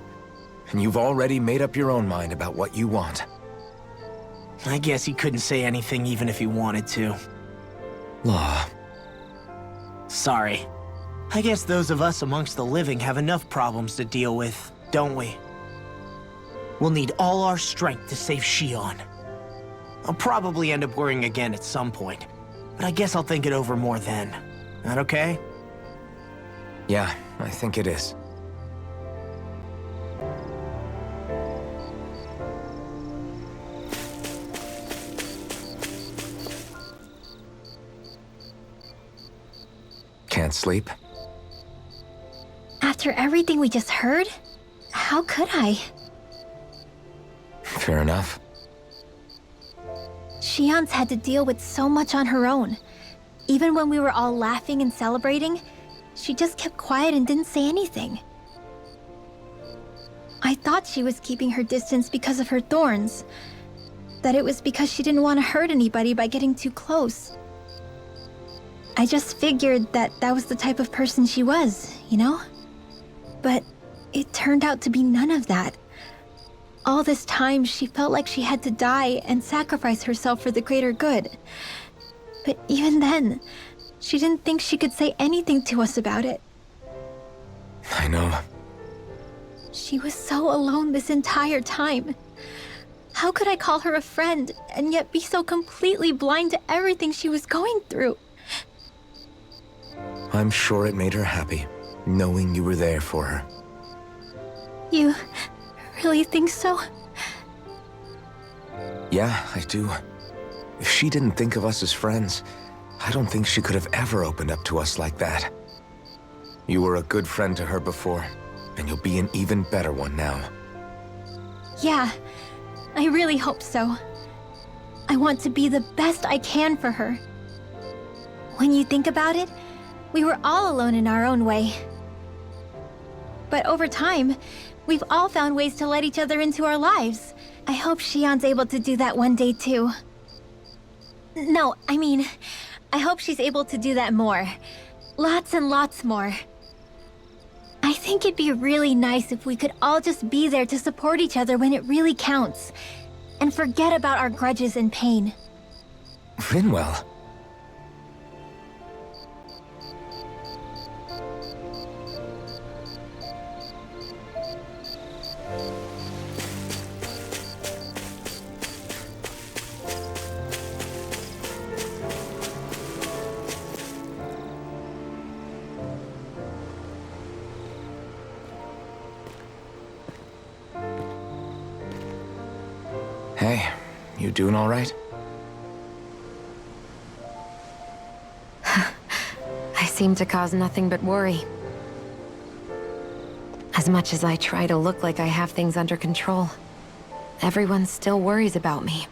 And you've already made up your own mind about what you want. I guess he couldn't say anything even if he wanted to. Law. Sorry. I guess those of us amongst the living have enough problems to deal with, don't we? We'll need all our strength to save Shion. I'll probably end up worrying again at some point, but I guess I'll think it over more then. That okay? Yeah, I think it is. Can't sleep? After everything we just heard, how could I? Fair enough. Shion's had to deal with so much on her own. Even when we were all laughing and celebrating, she just kept quiet and didn't say anything. I thought she was keeping her distance because of her thorns. That it was because she didn't want to hurt anybody by getting too close. I just figured that that was the type of person she was, you know? But it turned out to be none of that. All this time, she felt like she had to die and sacrifice herself for the greater good. But even then, she didn't think she could say anything to us about it. I know. She was so alone this entire time. How could I call her a friend and yet be so completely blind to everything she was going through? I'm sure it made her happy, knowing you were there for her. You really think so? Yeah, I do. If she didn't think of us as friends, I don't think she could have ever opened up to us like that. You were a good friend to her before, and you'll be an even better one now. Yeah, I really hope so. I want to be the best I can for her. When you think about it, we were all alone in our own way. But over time, we've all found ways to let each other into our lives. I hope Shion's able to do that one day too. No, I mean, I hope she's able to do that more. Lots and lots more. I think it'd be really nice if we could all just be there to support each other when it really counts. And forget about our grudges and pain. Rinwell. Hey, you doing all right? I seem to cause nothing but worry. As much as I try to look like I have things under control, everyone still worries about me.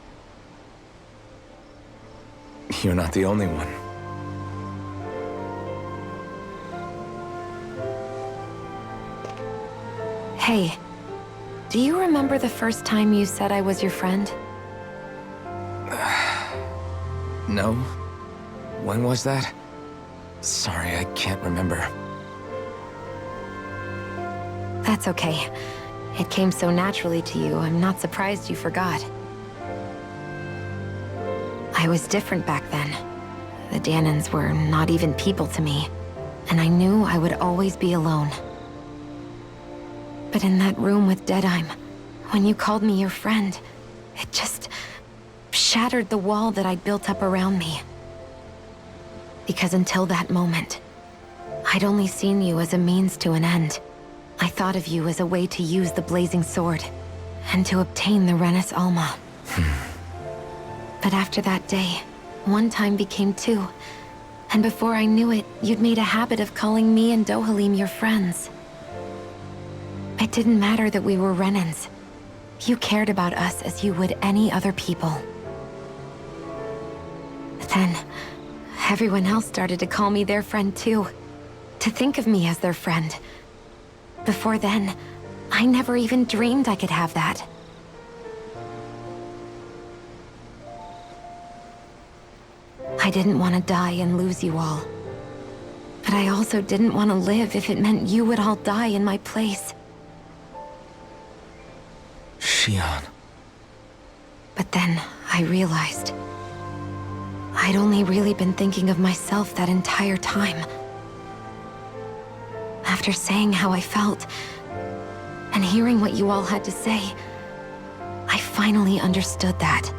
You're not the only one. Hey, do you remember the first time you said I was your friend? No? When was that? Sorry, I can't remember. That's okay. It came so naturally to you, I'm not surprised you forgot. I was different back then. The Danans were not even people to me, and I knew I would always be alone. But in that room with Deadheim, when you called me your friend, it just shattered the wall that I'd built up around me. Because until that moment, I'd only seen you as a means to an end. I thought of you as a way to use the blazing sword, and to obtain the Renis Alma. But after that day, one time became two, and before I knew it, you'd made a habit of calling me and Dohalim your friends. It didn't matter that we were Renans. You cared about us as you would any other people. Then, everyone else started to call me their friend too. To think of me as their friend. Before then, I never even dreamed I could have that. I didn't want to die and lose you all. But I also didn't want to live if it meant you would all die in my place. Shion. But then I realized I'd only really been thinking of myself that entire time. After saying how I felt, and hearing what you all had to say, I finally understood that.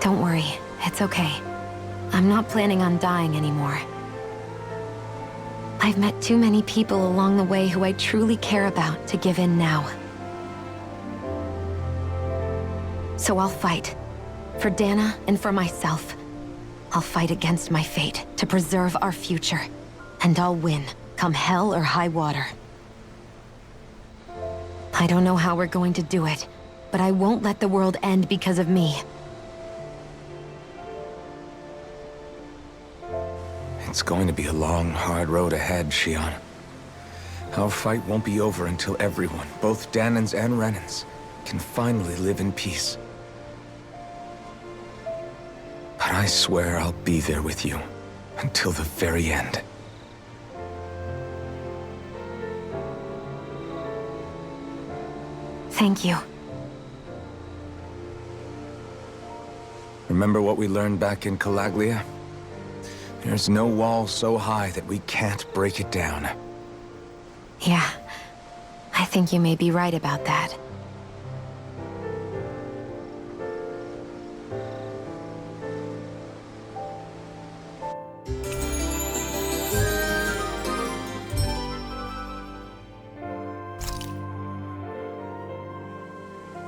Don't worry, it's okay. I'm not planning on dying anymore. I've met too many people along the way who I truly care about to give in now. So I'll fight. For Dana and for myself. I'll fight against my fate to preserve our future. And I'll win, come hell or high water. I don't know how we're going to do it, but I won't let the world end because of me. It's going to be a long, hard road ahead, Shion. Our fight won't be over until everyone, both Danans and Renans, can finally live in peace. I swear I'll be there with you until the very end. Thank you. Remember what we learned back in Calaglia? There's no wall so high that we can't break it down. Yeah, I think you may be right about that.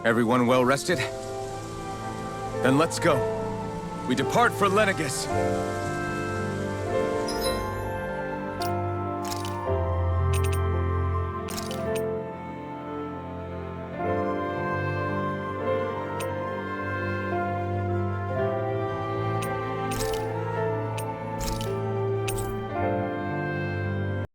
Everyone well rested? Then let's go. We depart for Lenegis.